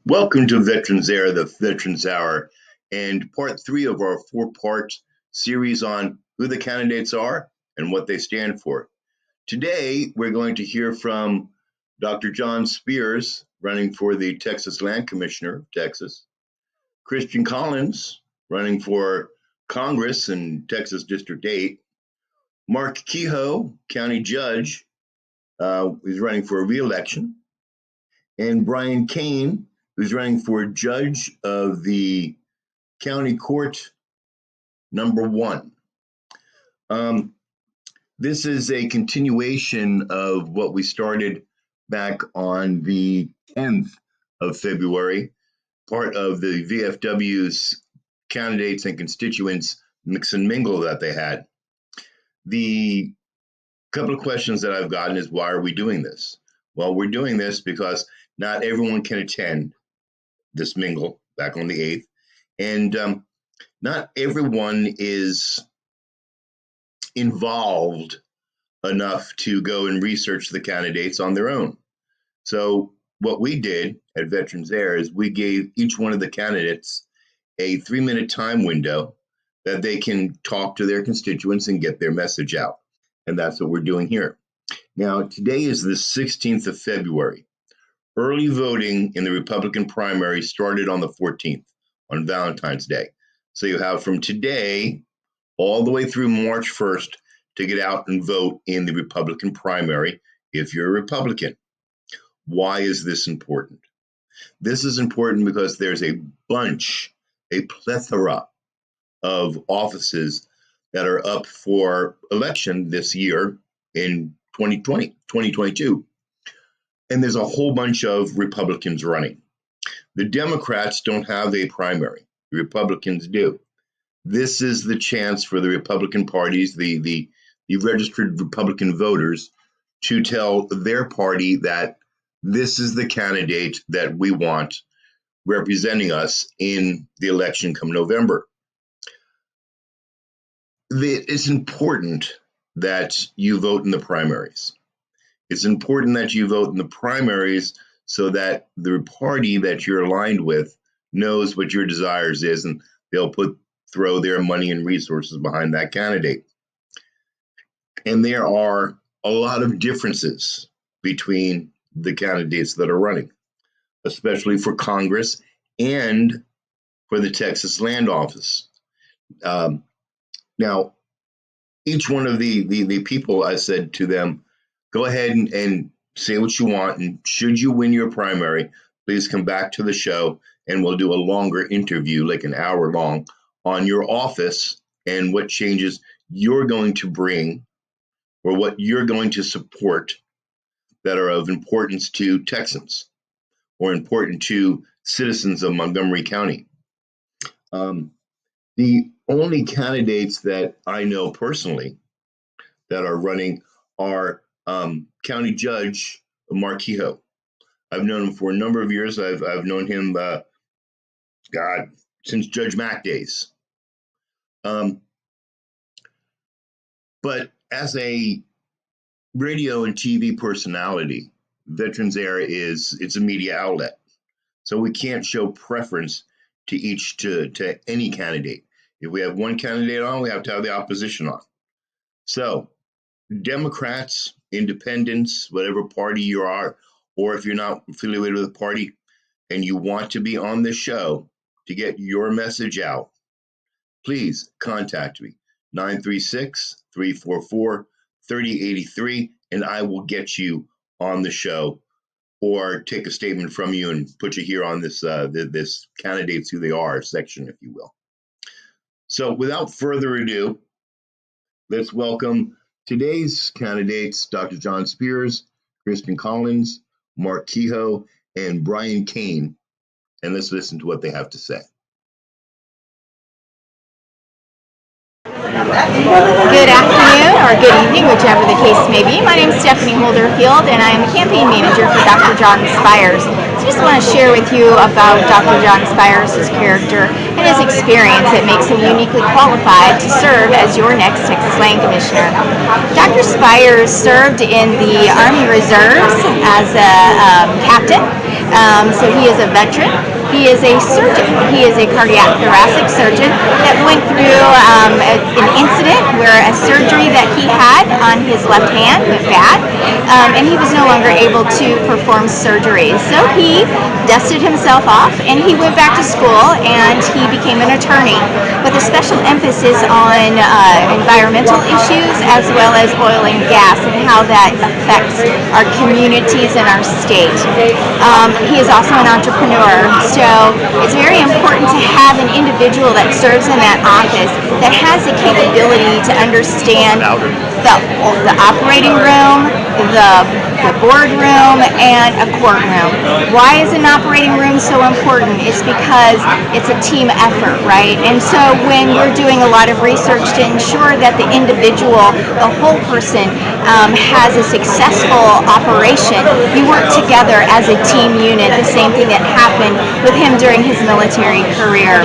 Welcome to Veterans Air, the Veterans Hour, and part 3 of our 4-part series on who the candidates are and what they stand for. Today, we're going to hear from Dr. John Spears, running for the Texas Land Commissioner of Texas, Christian Collins, running for Congress in Texas District 8, Mark Keough, County Judge, is running for a reelection, and Brian Kane, who's running for Judge of the County Court number 1. This is a continuation of what we started back on the 10th of February, part of the VFW's candidates and constituents mix and mingle that they had. The couple of questions that I've gotten is, why are we doing this? Well, we're doing this because not everyone can attend this mingle back on the 8th, and not everyone is involved enough to go and research the candidates on their own. So what we did at Veterans Air is we gave each one of the candidates a 3-minute time window that they can talk to their constituents and get their message out. And that's what we're doing here. Now, today is the 16th of February. Early voting in the Republican primary started on the 14th, on Valentine's Day. So you have from today all the way through March 1st to get out and vote in the Republican primary if you're a Republican. Why is this important? This is important because there's a plethora of offices that are up for election this year in 2022. And there's a whole bunch of Republicans running. The Democrats don't have a primary. The Republicans do. This is the chance for the Republican parties, the registered Republican voters, to tell their party that this is the candidate that we want representing us in the election come November. It's important that you vote in the primaries. It's important that you vote in the primaries so that the party that you're aligned with knows what your desires is, and they'll throw their money and resources behind that candidate. And there are a lot of differences between the candidates that are running, especially for Congress and for the Texas Land Office. Now, each one of the people, I said to them, go ahead and say what you want, and should you win your primary, please come back to the show and we'll do a longer interview, like an hour long, on your office and what changes you're going to bring or what you're going to support that are of importance to Texans or important to citizens of Montgomery County. The only candidates that I know personally that are running are County Judge Mark Keough. I've known him for a number of years. I've known him, since Judge Mack days. But as a radio and TV personality, Veterans Air it's a media outlet. So we can't show preference to any candidate. If we have one candidate on, we have to have the opposition on. So Democrats, independents, whatever party you are, or if you're not affiliated with a party and you want to be on the show to get your message out, please contact me, 936-344-3083, and I will get you on the show or take a statement from you and put you here on this this candidates who they are section, if you will. So without further ado, let's welcome today's candidates, Dr. John Spears, Christian Collins, Mark Keough, and Brian Kane, and let's listen to what they have to say. Good afternoon or good evening, whichever the case may be. My name is Stephanie Holderfield, and I am the campaign manager for Dr. John Spears. So I just want to share with you about Dr. John Spears, his character, and his experience that makes him uniquely qualified to serve as your next Texas Land Commissioner. Dr. Spears served in the Army Reserves as a captain, So he is a veteran. He is a surgeon. He is a cardiac thoracic surgeon that went through an incident where a surgery that he had on his left hand went bad, and he was no longer able to perform surgeries. So he dusted himself off and he went back to school and he became an attorney with a special emphasis on environmental issues as well as oil and gas and how that affects our communities and our state. He is also an entrepreneur. So it's very important to have an individual that serves in that office that has the capability to understand the operating room, the boardroom, and a courtroom. Why is an operating room so important? It's because it's a team effort, right? And so when you're doing a lot of research to ensure that the individual, the whole person, has a successful operation, you work together as a team unit, the same thing that happened with him during his military career.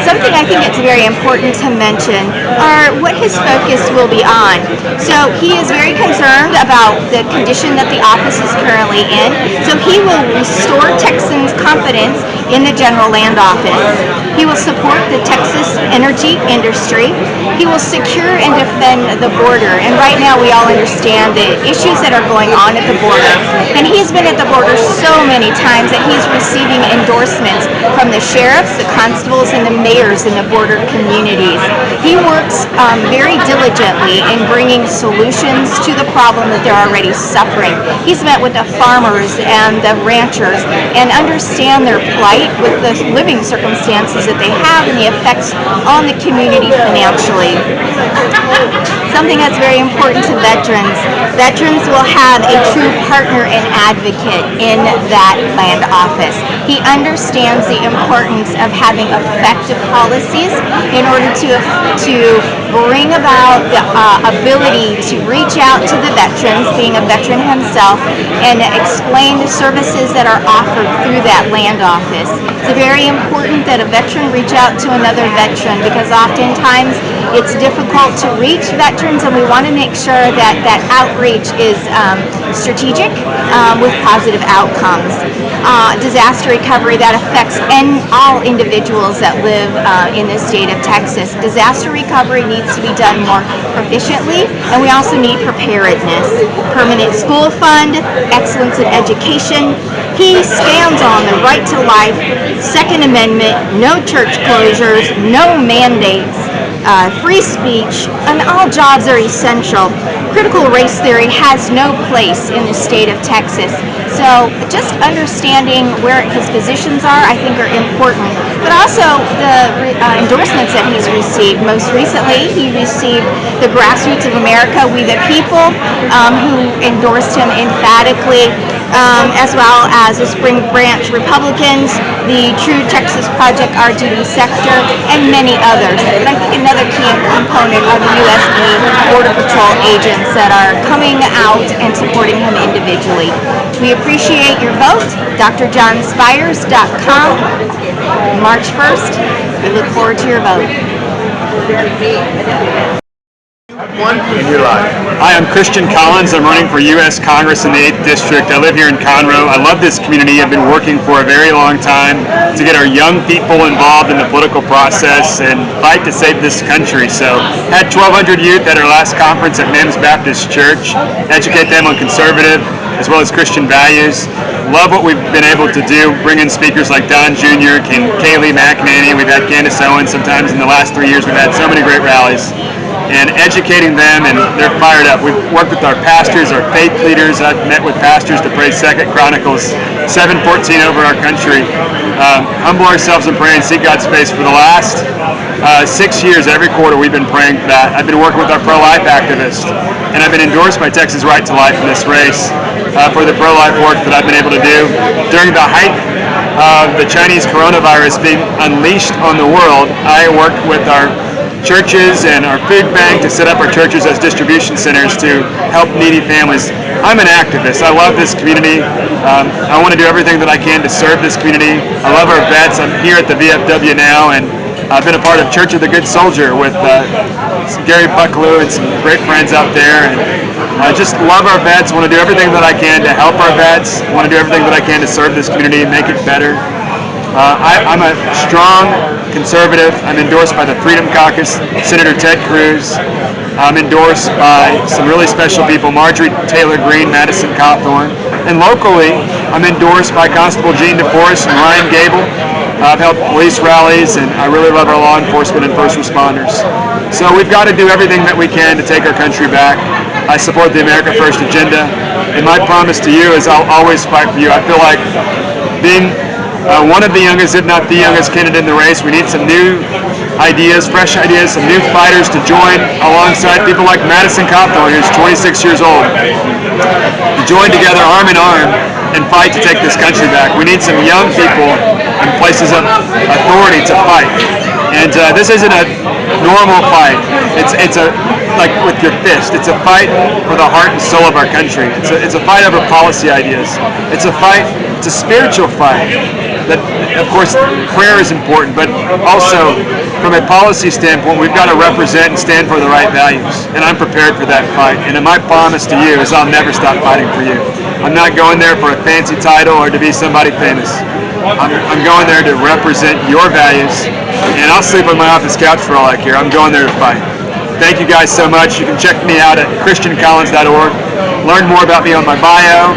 Something I think it's very important to mention are what his focus will be on. So he is very concerned about the condition that the office is currently in. So he will restore Texans' confidence in the General Land Office. He will support the Texas energy industry. He will secure and defend the border. And right now we all understand the issues that are going on at the border. And he's been at the border so many times that he's receiving endorsements from the sheriffs, the constables, and the mayors in the border communities. He works very diligently in bringing solutions to the problem that they're already suffering. He's met with the farmers and the ranchers and understand their plight with the living circumstances that they have and the effects on the community financially. Something that's very important to veterans. Veterans will have a true partner and advocate in that land office. He understands the importance of having effective policies in order to bring about the ability to reach out to the veterans, being a veteran himself, and explain the services that are offered through that land office. It's very important that a veteran reach out to another veteran because oftentimes it's difficult to reach veterans, and we want to make sure that that outreach is strategic with positive outcomes. Disaster recovery that affects all individuals that live in the state of Texas. Disaster recovery needs to be done more proficiently, and we also need preparedness. Permanent school fund, excellence in education. He stands on the right to life, Second Amendment, no church closures, no mandates, free speech, and all jobs are essential. Critical race theory has no place in the state of Texas. So just understanding where his positions are, I think, are important. But also the endorsements that he's received. Most recently, he received the Grassroots of America, We the People, who endorsed him emphatically, as well as the Spring Branch Republicans, the True Texas Project RGB sector, and many others. But I think another key component are the USD Border Patrol agents that are coming out and supporting him individually. We appreciate your vote. DrJohnSpires.com, March 1st. We look forward to your vote. In your life. Hi, I'm Christian Collins. I'm running for U.S. Congress in the 8th District. I live here in Conroe. I love this community. I've been working for a very long time to get our young people involved in the political process and fight to save this country. So had 1,200 youth at our last conference at Mims Baptist Church, educate them on conservative as well as Christian values. Love what we've been able to do, bring in speakers like Don Jr., Kaylee McNanny. We've had Candace Owens. Sometimes in the last 3 years we've had so many great rallies. And educating them, and they're fired up. We've worked with our pastors, our faith leaders. I've met with pastors to pray 2 Chronicles 7:14 over our country. Humble ourselves in prayer and seek God's face. For the last 6 years, every quarter, we've been praying for that. I've been working with our pro-life activists, and I've been endorsed by Texas Right to Life in this race for the pro-life work that I've been able to do. During the height of the Chinese coronavirus being unleashed on the world, I worked with our churches and our food bank to set up our churches as distribution centers to help needy families. I'm an activist. I love this community. I want to do everything that I can to serve this community. I love our vets. I'm here at the VFW now, and I've been a part of Church of the Good Soldier with Gary Bucklew and some great friends out there, and I just love our vets. Want to do everything that I can to help our vets. Want to do everything that I can to serve this community and make it better. I'm a strong conservative. I'm endorsed by the Freedom Caucus, Senator Ted Cruz. I'm endorsed by some really special people, Marjorie Taylor Greene, Madison Cawthorn. And locally, I'm endorsed by Constable Gene DeForest and Ryan Gable. I've helped police rallies, and I really love our law enforcement and first responders. So we've got to do everything that we can to take our country back. I support the America First agenda, and my promise to you is I'll always fight for you. I feel like being one of the youngest, if not the youngest candidate in the race, we need some new ideas, fresh ideas, some new fighters to join alongside people like Madison Cawthorn, who's 26 years old, to join together arm in arm and fight to take this country back. We need some young people in places of authority to fight. And this isn't a normal fight. It's a like with your fist. It's a fight for the heart and soul of our country. It's a fight over policy ideas. It's a fight. It's a spiritual fight. That, of course, prayer is important, but also from a policy standpoint, we've got to represent and stand for the right values. And I'm prepared for that fight. And my promise to you is I'll never stop fighting for you. I'm not going there for a fancy title or to be somebody famous. I'm going there to represent your values, and I'll sleep on my office couch for all I care. I'm going there to fight. Thank you guys so much. You can check me out at christiancollins.org. Learn more about me on my bio.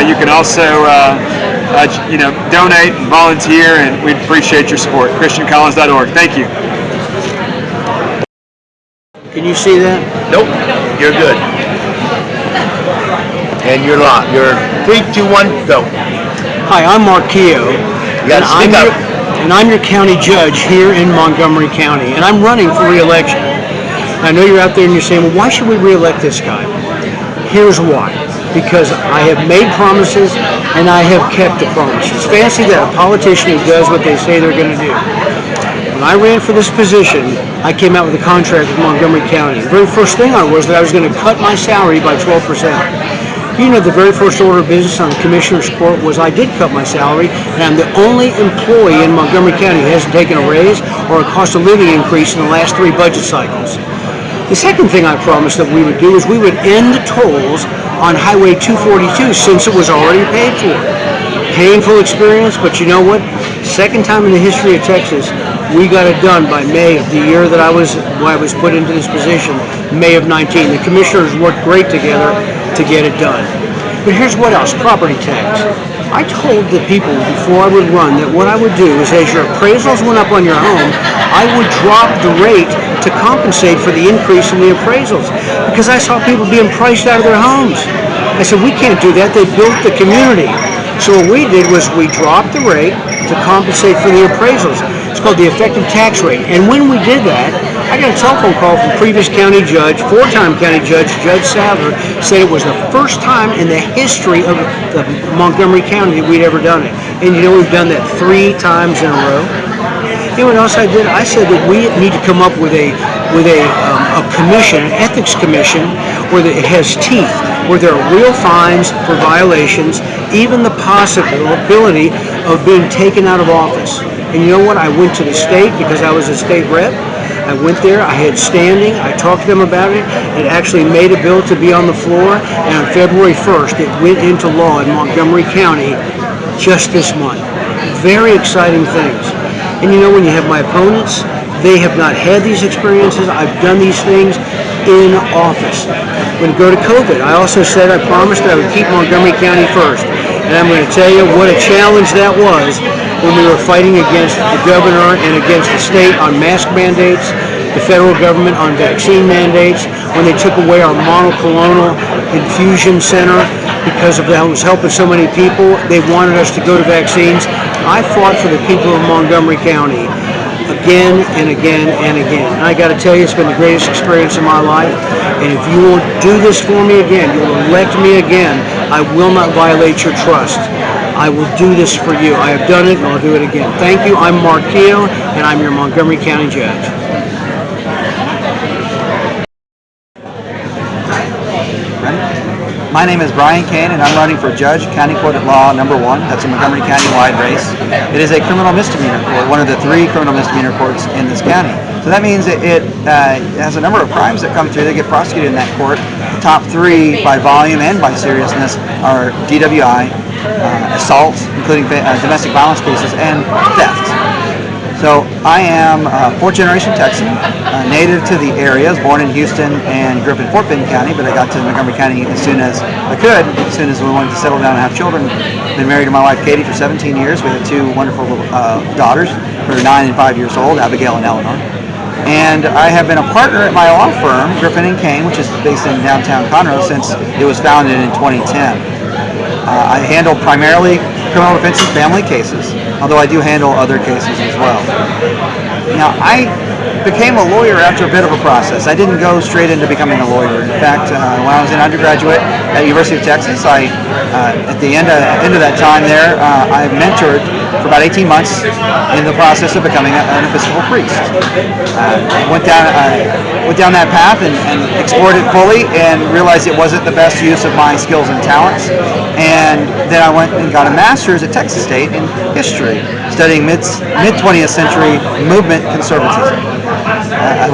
You can also donate and volunteer, and we'd appreciate your support. christiancollins.org. Thank you. Can you see that? Nope, you're good. And you're locked. You're 3, 2, 1, go. Hi, I'm Mark Keough, and I'm your county judge here in Montgomery County, and I'm running for re-election. I know you're out there and you're saying, well, why should we re-elect this guy? Here's why. Because I have made promises and I have kept the promises. Fancy that, a politician who does what they say they're going to do. When I ran for this position, I came out with a contract with Montgomery County. The very first thing was that I was going to cut my salary by 12%. You know, the very first order of business on the Commissioner's Court was I did cut my salary, and I'm the only employee in Montgomery County who hasn't taken a raise or a cost of living increase in the last 3 budget cycles. The second thing I promised that we would do is we would end the tolls on Highway 242 since it was already paid for. Painful experience, but you know what? Second time in the history of Texas, we got it done by May of the year that I was put into this position, May of 19. The commissioners worked great together to get it done. But here's what else, property tax. I told the people before I would run that what I would do is as your appraisals went up on your home, I would drop the rate to compensate for the increase in the appraisals because I saw people being priced out of their homes. I said, we can't do that. They built the community. So what we did was we dropped the rate to compensate for the appraisals. It's called the effective tax rate. And when we did that, I got a telephone call from previous county judge, 4-time county judge, Judge Sadler, said it was the first time in the history of the Montgomery County that we'd ever done it. And you know, we've done that 3 times in a row. You know what else I did? I said that we need to come up with a commission, an ethics commission, where it has teeth, where there are real fines for violations, even the possibility of being taken out of office. And you know what? I went to the state because I was a state rep. I went there, I had standing, I talked to them about it. It actually made a bill to be on the floor, and on February 1st, it went into law in Montgomery County just this month. Very exciting things. And you know, when you have my opponents, they have not had these experiences. I've done these things in office. When it go to COVID, I also said I promised that I would keep Montgomery County first. And I'm going to tell you what a challenge that was when we were fighting against the governor and against the state on mask mandates, the federal government on vaccine mandates, when they took away our monoclonal infusion center because of that was helping so many people. They wanted us to go to vaccines. I fought for the people of Montgomery County again and again and again. And I got to tell you, it's been the greatest experience of my life. And if you will do this for me again, you will elect me again, I will not violate your trust. I will do this for you. I have done it, and I'll do it again. Thank you. I'm Mark Keough, and I'm your Montgomery County Judge. Ready? My name is Brian Kane, and I'm running for Judge, County Court at Law #1. That's a Montgomery County-wide race. It is a criminal misdemeanor court, one of the 3 criminal misdemeanor courts in this county. So that means it has a number of crimes that come through that get prosecuted in that court. The top 3 by volume and by seriousness are DWI, assault, including domestic violence cases, and theft. So I am a 4th-generation Texan, native to the area. I was born in Houston and grew up in Fort Bend County, but I got to Montgomery County as soon as I could, as soon as we wanted to settle down and have children. Been married to my wife Katie for 17 years. We have 2 wonderful little daughters who are 9 and 5 years old, Abigail and Eleanor. And I have been a partner at my law firm, Griffin & Kane, which is based in downtown Conroe, since it was founded in 2010. I handle primarily criminal defense and family cases, although I do handle other cases as well. Now, I became a lawyer after a bit of a process. I didn't go straight into becoming a lawyer. In fact, when I was an undergraduate at the University of Texas, at the end of that time there, I mentored for about 18 months in the process of becoming an Episcopal priest. Went down that path and explored it fully and realized it wasn't the best use of my skills and talents. And then I went and got a master's at Texas State in history, studying mid-20th century movement conservatism. I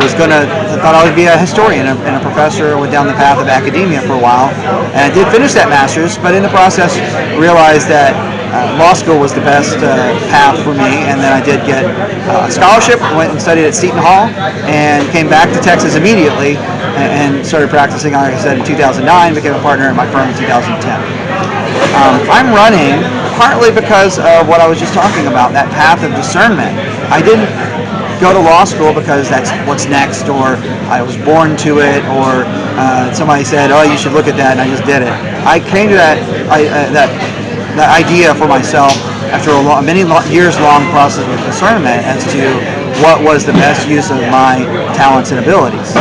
thought I would be a historian and a professor. Went down the path of academia for a while, and I did finish that master's, but in the process realized that law school was the best path for me, and then I did get a scholarship, went and studied at Seton Hall, and came back to Texas immediately and started practicing, like I said, in 2009, became a partner in my firm in 2010. I'm running partly because of what I was just talking about, that path of discernment. I didn't go to law school because that's what's next, or I was born to it, or somebody said, oh, you should look at that, and I just did it. I came to that idea for myself after a many years long process of discernment as to what was the best use of my talents and abilities.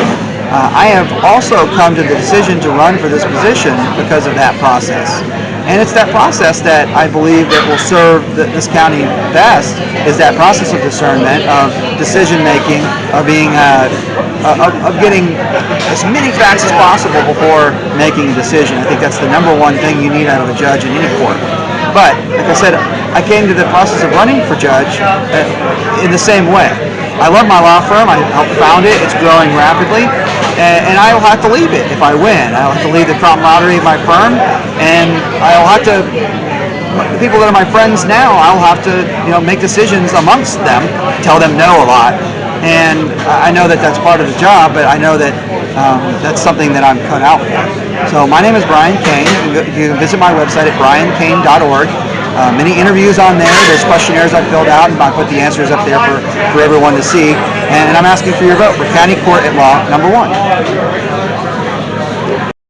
I have also come to the decision to run for this position because of that process. And it's that process that I believe that will serve this county best, is that process of discernment, of decision making, of being, of getting as many facts as possible before making a decision. I think that's the #1 thing you need out of a judge in any court. But like I said, I came to the process of running for judge in the same way. I love my law firm. I helped found it. It's growing rapidly, and I will have to leave it if I win. I'll have to leave the camaraderie of my firm, and I'll have to. The people that are my friends now, I'll have to make decisions amongst them, tell them no a lot, and I know that that's part of the job. But I know that that's something that I'm cut out for. So my name is Brian Kane. You can visit my website at briankane.org. Many interviews on there. There's questionnaires I've filled out, and I put the answers up there for everyone to see. And I'm asking for your vote for County Court at Law #1.